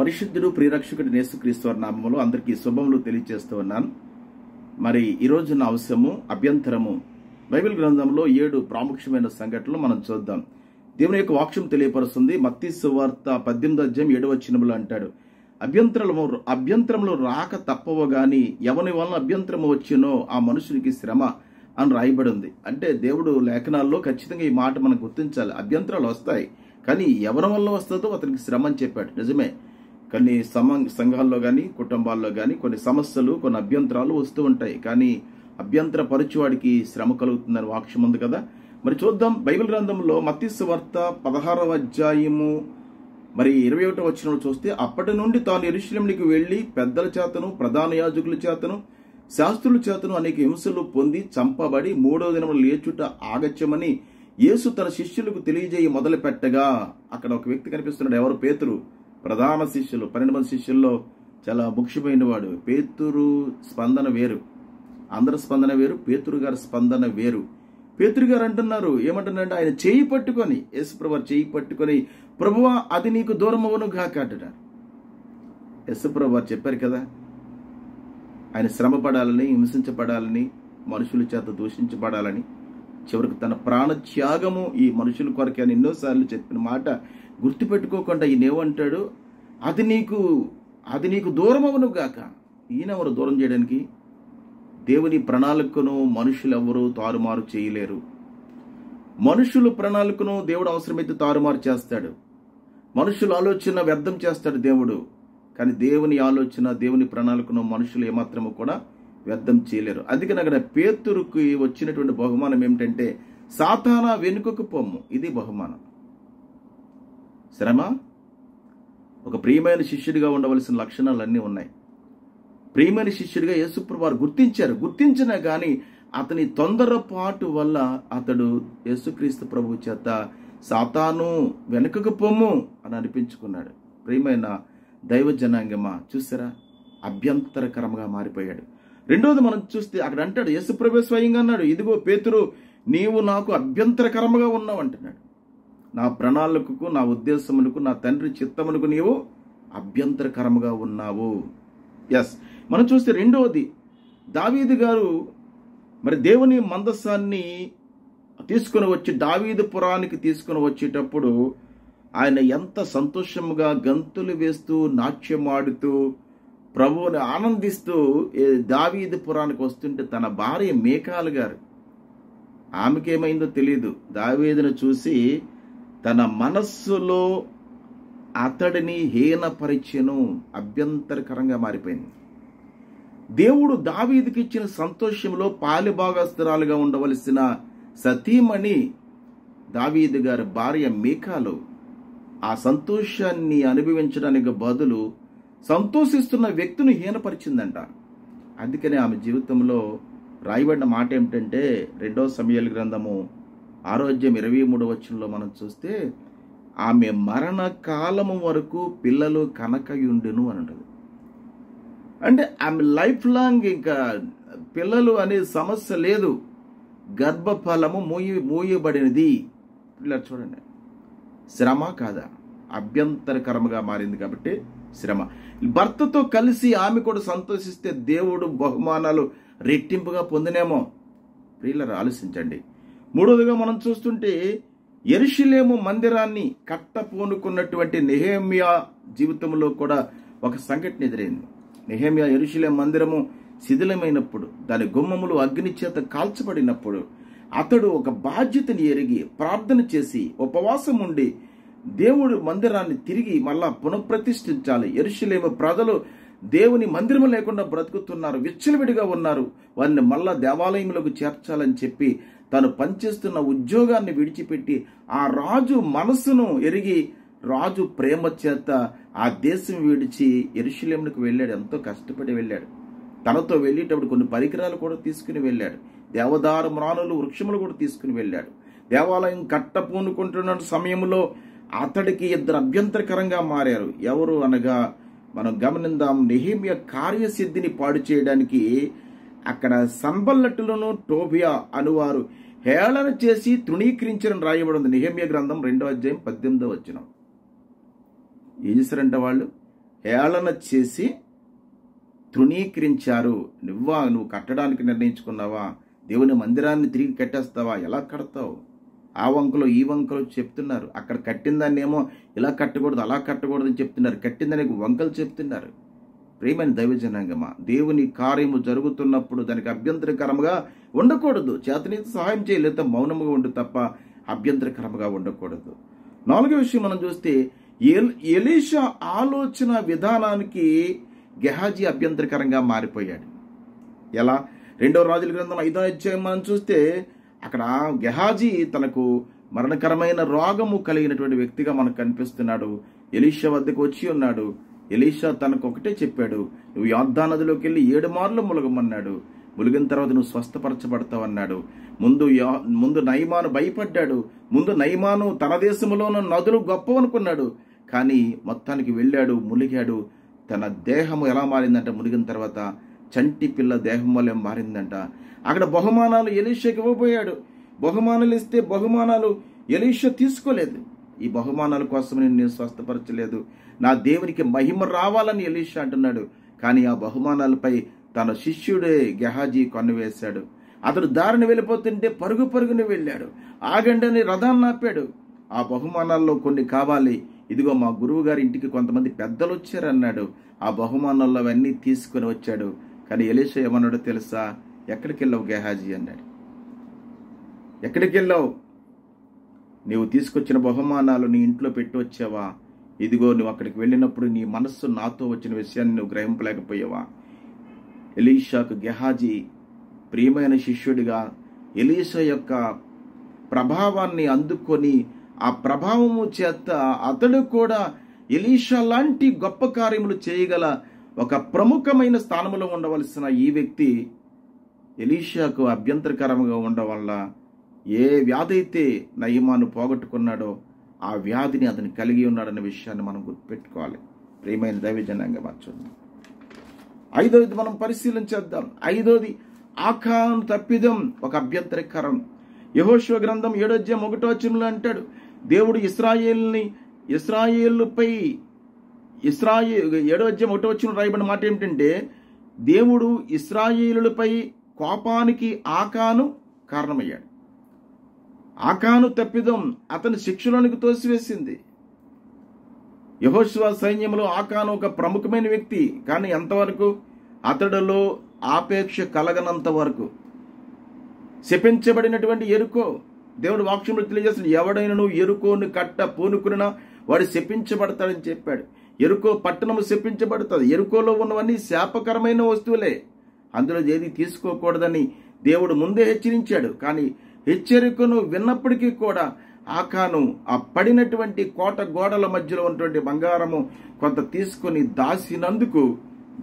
పరిశుద్ధుడు ప్రియరక్షకుడు యేసుక్రీస్తు వారి నామములో అందరికీ శుభములు తెలియజేస్తూ ఉన్నాను. మరి ఈరోజు నా అంశము అభ్యంతరము. బైబిల్ గ్రంథంలో 7 ప్రాముఖ్యమైన సంఘటనలు మనం చూద్దాం. దేవుని యొక్క వాక్యం తెలియపరుస్తుంది. మత్తయి సువార్త 18వ అధ్యాయం 7వ వచనములో అంటాడు, అభ్యంతరములు రాక తప్పవు గాని ఎవని వలన అభ్యంతరము వచ్చినో ఆ మనుషునికి శ్రమ అని రాయబడి ఉంది. అంటే దేవుడు లేఖనాల్లో ఖచ్చితంగా ఈ మాట మనం గుర్తించాలి. అభ్యంతరాలు వస్తాయి, కానీ ఎవరి వల్ల వస్తుందో అతనికి శ్రమ అని చెప్పాడు. నిజమే, కొన్ని సంఘాల్లో కానీ కుటుంబాల్లో కానీ కొన్ని సమస్యలు, కొన్ని అభ్యంతరాలు వస్తూ ఉంటాయి. కానీ అభ్యంతర పరుచువాడికి శ్రమ కలుగుతుందని వాక్యం ఉంది కదా. మరి చూద్దాం. బైబిల్ గ్రంథంలో మత్తయి సువార్త 16వ అధ్యాయము 21వ వచనంలో చూస్తే, అప్పటి నుండి తాను యెరూషలేమునకు వెళ్లి పెద్దల చేతను ప్రధాన యాజకుల చేతను శాస్త్రుల చేతను అనేక హింసలు పొంది చంపబడి 3వ దినమున లేచుట ఆగత్యమని యేసు తన శిష్యులకు తెలియజేయ మొదలు పెట్టగా, అక్కడ ఒక వ్యక్తి కనిపిస్తున్నాడు. ఎవరు? పేతురు. ప్రధాన శిష్యులు, 12 మంది శిష్యుల్లో చాలా ముఖ్యమైన వాడు. పేతురు స్పందన వేరు, అందరి స్పందన వేరు, పేతురు గారి స్పందన వేరు. పేతురు గారు అంటున్నారు, ఏమంటున్నారంటే ఆయన చేయి పట్టుకొని, యేసుప్రభు చేయి పట్టుకొని, ప్రభువా అది నీకు దూరం అవ్వను గాక అంటున్నారు. యేసుప్రభు చెప్పారు కదా, ఆయన శ్రమ పడాలని, హింసించబడాలని, మనుషుల చేత దూషించబడాలని, చివరికి తన ప్రాణ త్యాగము ఈ మనుషుల కొరకే అని ఎన్నోసార్లు చెప్పిన మాట గుర్తుపెట్టుకోకుండా ఈయన ఏమంటాడు, అది నీకు దూరం అవ్వను గాక. ఈయనెవరు దూరం చేయడానికి? దేవుని ప్రణాళికను మనుషులు ఎవరు తారుమారు చేయలేరు. మనుషుల ప్రణాళికను దేవుడు అవసరమైతే తారుమారు చేస్తాడు. మనుషుల ఆలోచన వ్యర్థం చేస్తాడు దేవుడు. కానీ దేవుని ఆలోచన, దేవుని ప్రణాళికను మనుషులు ఏమాత్రము కూడా వ్యర్థం చేయలేరు. అందుకని అక్కడ పేతురుకి వచ్చినటువంటి బహుమానం ఏమిటంటే, సాతానా వెనుకకు పొమ్ము. ఇది బహుమానం. శ్రమ. ఒక ప్రియమైన శిష్యుడిగా ఉండవలసిన లక్షణాలన్నీ ఉన్నాయి. ప్రియమైన శిష్యుడిగా యేసుప్రభు వారు గుర్తించినా కానీ అతని తొందరపాటు వల్ల అతడు యేసుక్రీస్తు ప్రభు చేత సాతాను వెనుకకు పొమ్ము అని అనిపించుకున్నాడు. ప్రియమైన దైవ జనాంగమా, చూసారా, అభ్యంతరకరంగా మారిపోయాడు. రెండోది మనం చూస్తే అక్కడ అంటాడు, యేసుప్రభు స్వయంగా అన్నాడు, ఇదిగో పేతురు, నీవు నాకు అభ్యంతరకరంగా ఉన్నావు అంటున్నాడు. నా ప్రణాళికకు, నా ఉద్దేశమునకు, నా తండ్రి చిత్తమునకు నీవు అభ్యంతరకరంగా ఉన్నావు. ఎస్. మనం చూస్తే రెండవది, దావీదు గారు మరి దేవుని మందసాన్ని తీసుకుని వచ్చి దావీదు పురానికి తీసుకుని వచ్చేటప్పుడు ఆయన ఎంత సంతోషముగా గంతులు వేస్తూ నాట్యమాడుతూ ప్రభువుని ఆనందిస్తూ దావీదు పురానికి వస్తుంటే తన భార్య మీకాలు గారు, ఆమెకేమైందో తెలియదు, దావీదును చూసి తన మనస్సులో అతడిని హీనపరిచెను, అభ్యంతరకరంగా మారిపోయింది. దేవుడు దావీదుకి ఇచ్చిన సంతోషంలో పాలిభాగస్తురాలుగా ఉండవలసిన సతీమణి దావీదు గారి భార్య మీకాలు ఆ సంతోషాన్ని అనుభవించడానికి బదులు సంతోషిస్తున్న వ్యక్తిని హీనపరిచిందంట. అందుకనే ఆమె జీవితంలో రాయబడిన మాట ఏమిటంటే, 2వ సమూయేలు గ్రంథము 6వ అధ్యాయం 23వ వచనంలో మనం చూస్తే, ఆమె మరణ కాలము వరకు పిల్లలు కనకయుండును అని అంటది. అంటే ఆమె లైఫ్ లాంగ్ ఇంకా పిల్లలు అనే సమస్య లేదు, గర్భఫలము మూయబడినది. పిల్లలు చూడండి, శ్రమ కాదా? అభ్యంతరకరముగా మారింది కాబట్టి శ్రమ. భర్తతో కలిసి ఆమె కూడా సంతోషిస్తే దేవుడు బహుమానాలు రెట్టింపుగా పొందినేమో. ప్రియులారా, ఆలోచించండి. మూడవదిగా మనం చూస్తుంటే, యెరూషలేము మందిరాన్ని కట్టపూనుకున్నటువంటి నెహెమ్యా జీవితంలో కూడా ఒక సంఘటన ఎదురైంది. నెహెమ్యా యెరూషలేము మందిరము శిథిలమైనప్పుడు, దాని గుమ్మములు అగ్ని చేత కాల్చబడినప్పుడు అతడు ఒక బాధ్యతని ఎరిగి ప్రార్థన చేసి ఉపవాసం ఉండి దేవుడు మందిరాన్ని తిరిగి మళ్ళా పునఃప్రతిష్ఠించాలి. యెరూషలేము ప్రజలు దేవుని మందిరము లేకుండా బ్రతుకుతున్నారు, విచ్చలవిడిగా ఉన్నారు, వారిని మళ్ళా దేవాలయంలోకి చేర్చాలని చెప్పి తాను పనిచేస్తున్న ఉద్యోగాన్ని విడిచిపెట్టి ఆ రాజు మనసును ఎరిగి రాజు ప్రేమ చేత ఆ దేశం విడిచి యెరూషలేమునకు వెళ్ళాడు. ఎంతో కష్టపడి వెళ్ళాడు. తనతో వెళ్ళేటప్పుడు కొన్ని పరికరాలు కూడా తీసుకుని వెళ్ళాడు. దేవదారు మ్రాణులు, వృక్షములు కూడా తీసుకుని వెళ్ళాడు. దేవాలయం కట్టపూనుకుంటున్న సమయంలో అతడికి 2 అభ్యంతరకరంగా మారారు. ఎవరు అనగా మనం గమనిద్దాం, నెహెమ్యా కార్యసిద్ధిని పాడు చేయడానికి అక్కడ సంబల్లట్టులను టోబియా అనువారు హేళన చేసి తృణీకరించని రాయబడి ఉంది. నెహెమ్యా గ్రంథం 2వ అధ్యాయం 18వ వచనం. ఏం చేశారంట వాళ్ళు? హేళన చేసి తృణీకరించారు. నువ్వు కట్టడానికి నిర్ణయించుకున్నావా? దేవుని మందిరాన్ని తిరిగి కట్టేస్తావా? ఎలా కడతావు? ఆ వంకలో ఈ వంకలో చెప్తున్నారు. అక్కడ కట్టిందాన్ని ఏమో ఇలా కట్టకూడదు, అలా కట్టకూడదు అని చెప్తున్నారు. కట్టిందని వంకలు చెప్తున్నారు. ప్రియమైన దైవజనాంగమా, దేవుని కార్యము జరుగుతున్నప్పుడు దానికి అభ్యంతరకరంగా ఉండకూడదు. చేతనీతి సహాయం చేయలేక మౌనముగా ఉండు తప్ప అభ్యంతరకరంగా ఉండకూడదు. 4వ విషయం మనం చూస్తే ఎలీషా ఆలోచన విధానానికి గెహాజీ అభ్యంతరకరంగా మారిపోయాడు. ఎలా? 2వ రాజుల గ్రంథం 5వ అధ్యాయం మనం చూస్తే అక్కడ గెహాజీ తనకు మరణకరమైన రోగము కలిగినటువంటి వ్యక్తిగా మనకు కనిపిస్తున్నాడు. ఎలీషా వద్దకు వచ్చి ఉన్నాడు. ఎలీషా తనకు ఒకటే చెప్పాడు, నువ్వు యొర్దాను నదిలోకి వెళ్ళి 7 మార్లు ములగమన్నాడు. ములిగిన తర్వాత నువ్వు స్వస్థపరచబడతావు అన్నాడు. ముందు నయమాను భయపడ్డాడు. ముందు నయమాను తన దేశంలోని నదులు గొప్పవనుకున్నాడు. కానీ మొత్తానికి వెళ్ళాడు, ములిగాడు. తన దేహము ఎలా మారిందంట? మునిగిన తర్వాత చంటి పిల్ల దేహం వల్ల మారిందంట. అక్కడ బహుమానాలు ఎలీషాకి ఇవ్వబోయాడు. బహుమానాలు ఇస్తే బహుమానాలు ఎలీషా తీసుకోలేదు. ఈ బహుమానాల కోసం నేను స్వస్థపరచలేదు, నా దేవునికి మహిమ రావాలని ఎలీషా అంటున్నాడు. కానీ ఆ బహుమానాలపై తన శిష్యుడే గెహాజీ కన్నువేశాడు. అతడు దారిని వెళ్ళిపోతుంటే పరుగుని వెళ్ళాడు. ఆగండని రథాన్ని ఆపాడు. ఆ బహుమానాల్లో కొన్ని కావాలి, ఇదిగో మా గురువు గారి ఇంటికి కొంతమంది పెద్దలు వచ్చారన్నాడు. ఆ బహుమానాల్లో అవన్నీ తీసుకుని వచ్చాడు. కానీ ఎలీషా ఏమన్నాడో తెలుసా? ఎక్కడికి వెళ్ళావు గెహాజీ అన్నాడు. ఎక్కడికి వెళ్ళావు? నీవు తీసుకొచ్చిన బహుమానాలు నీ ఇంట్లో పెట్టి వచ్చావా? ఇదిగో నువ్వు అక్కడికి వెళ్ళినప్పుడు నీ మనస్సు నాతో వచ్చిన విషయాన్ని నువ్వు గ్రహింపలేకపోయావా? ఎలీషాకు గెహాజీ ప్రియమైన శిష్యుడిగా ఎలీషా యొక్క ప్రభావాన్ని అందుకొని ఆ ప్రభావము చేత అతడు కూడా ఎలీషా లాంటి గొప్ప కార్యములు చేయగల ఒక ప్రముఖమైన స్థానంలో ఉండవలసిన ఈ వ్యక్తి ఎలీషాకు అభ్యంతరకరంగా ఉండడం వల్ల ఏ వ్యాధి అయితే నయమాను పోగొట్టుకున్నాడో ఆ వ్యాధిని అతను కలిగి ఉన్నాడన్న విషయాన్ని మనం గుర్తుపెట్టుకోవాలి. ప్రియమైన దైవజనాంగం చూడండి. 5వది మనం పరిశీలించేద్దాం. 5వది ఆకాను తప్పిదం ఒక అభ్యంతరకరం. యెహోషువ గ్రంథం 7వ అధ్యాయం 1వ వచనంలో అంటాడు, దేవుడు ఇశ్రాయేలుపై 7వ అధ్యాయం 1వ వచనం రాయబడిన మాట ఏమిటంటే, దేవుడు ఇశ్రాయేలులపై కోపానికి ఆకాను కారణమయ్యాడు. ఆకాను తప్పిదం అతని శిక్షలోనికి తోసివేసింది. యెహోషువ సైన్యంలో ఆకాను ఒక ప్రముఖమైన వ్యక్తి. కానీ ఎంతవరకు? అతడిలో ఆపేక్ష కలగనంత వరకు. శపించబడినటువంటి ఎరుకో, దేవుడు వాక్యంలో తెలియజేసిన, ఎవడైనా ఎరుకోను కట్ట పూనుకున్నా వాడు శపించబడతాడని చెప్పాడు. ఎరుకో పట్టణము శపించబడుతుంది. ఎరుకోలో ఉన్నవన్నీ శాపకరమైన వస్తువులే, అందులో ఏది తీసుకోకూడదని దేవుడు ముందే హెచ్చరించాడు. కానీ హెచ్చరికను విన్నప్పటికీ కూడా ఆకాను ఆ పడినటువంటి కోట గోడల మధ్యలో ఉన్నటువంటి బంగారము కొంత తీసుకుని దాసినందుకు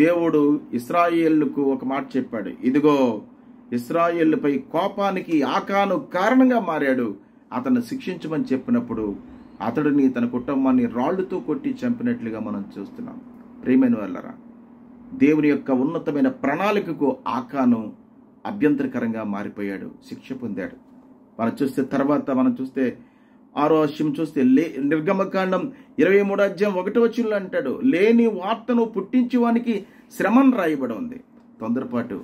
దేవుడు ఇశ్రాయేలుకు ఒక మాట చెప్పాడు, ఇదిగో ఇశ్రాయేలుపై కోపానికి ఆకాను కారణంగా మారాడు, అతను శిక్షించమని చెప్పినప్పుడు అతడిని తన కుటుంబాన్ని రాళ్లతో కొట్టి చంపినట్లుగా మనం చూస్తున్నాం. ప్రియమైన వాళ్ళరా, దేవుని యొక్క ఉన్నతమైన ప్రణాళికకు ఆకాను అభ్యంతరకరంగా మారిపోయాడు, శిక్ష పొందాడు. మనం చూస్తే తర్వాత మనం చూస్తే 6వ అధ్యాయం చూస్తే నిర్గమకాండం 23వ అధ్యాయం 1వ వచనంలో అంటాడు, లేని వార్తను పుట్టించేవానికి శ్రమను రాయబడి ఉంది. తొందరపాటు,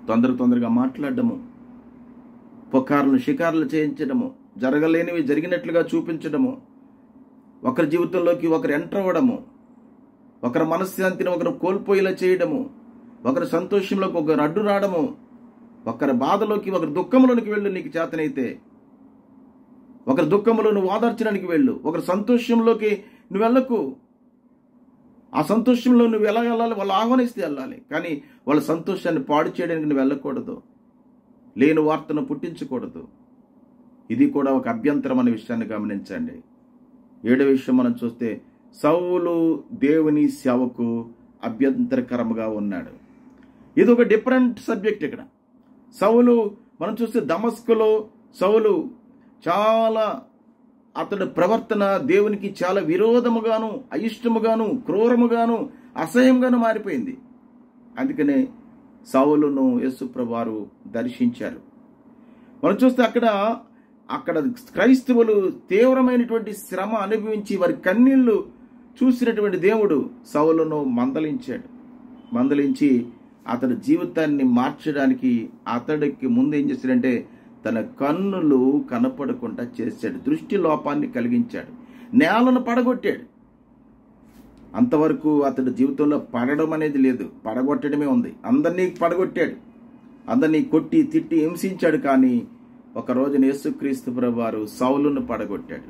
తొందరగా మాట్లాడడము, పుకార్లు షికార్లు చేయించడము, జరగలేనివి జరిగినట్లుగా చూపించడము, ఒకరి జీవితంలోకి ఒకరు ఎంటర్ అవ్వడము, ఒకరి మనశ్శాంతిని ఒకరు కోల్పోయేలా చేయడము, ఒకరి సంతోషంలోకి ఒకరు అడ్డు రావడము, ఒకరి బాధలోకి ఒకరి దుఃఖంలోనికి వెళ్ళు నీకు చేతనైతే, ఒకరి దుఃఖంలో నువ్వు ఓదార్చడానికి వెళ్ళు, ఒకరి సంతోషంలోకి నువ్వు వెళ్ళకు. ఆ సంతోషంలో నువ్వు ఎలా వెళ్ళాలి? వాళ్ళు ఆహ్వానిస్తే వెళ్ళాలి, కానీ వాళ్ళ సంతోషాన్ని పాడు చేయడానికి నువ్వు వెళ్ళకూడదు, లేని వార్తను పుట్టించకూడదు. ఇది కూడా ఒక అభ్యంతరం అనే విషయాన్ని గమనించండి. 7వ విషయం మనం చూస్తే, సౌలు దేవుని సేవకు అభ్యంతరకరముగా ఉన్నాడు. ఇది ఒక డిఫరెంట్ సబ్జెక్ట్. ఇక్కడ సౌలు మనం చూస్తే దమస్కులో సౌలు చాలా అతడి ప్రవర్తన దేవునికి చాలా విరోధముగాను, అయిష్టముగాను, క్రూరముగాను, అసహ్యంగాను మారిపోయింది. అందుకనే సౌలును యేసుప్రభువు వారు దర్శించారు. మనం చూస్తే అక్కడ క్రైస్తవులు తీవ్రమైనటువంటి శ్రమ అనుభవించి వారి కన్నీళ్లు చూసినటువంటి దేవుడు సౌలును మందలించి అతడి జీవితాన్ని మార్చడానికి అతడికి ముందు ఏం చేశాడంటే తన కన్నులు కనపడకుండా చేశాడు. దృష్టి లోపాన్ని కలిగించాడు. నేలను పడగొట్టాడు. అంతవరకు అతడి జీవితంలో పడడం అనేది లేదు, పడగొట్టడమే ఉంది. అందరినీ పడగొట్టాడు, అందరినీ కొట్టి తిట్టి హింసించాడు. కానీ ఒక రోజున యేసుక్రీస్తు ప్రభువారు సౌలును పడగొట్టాడు.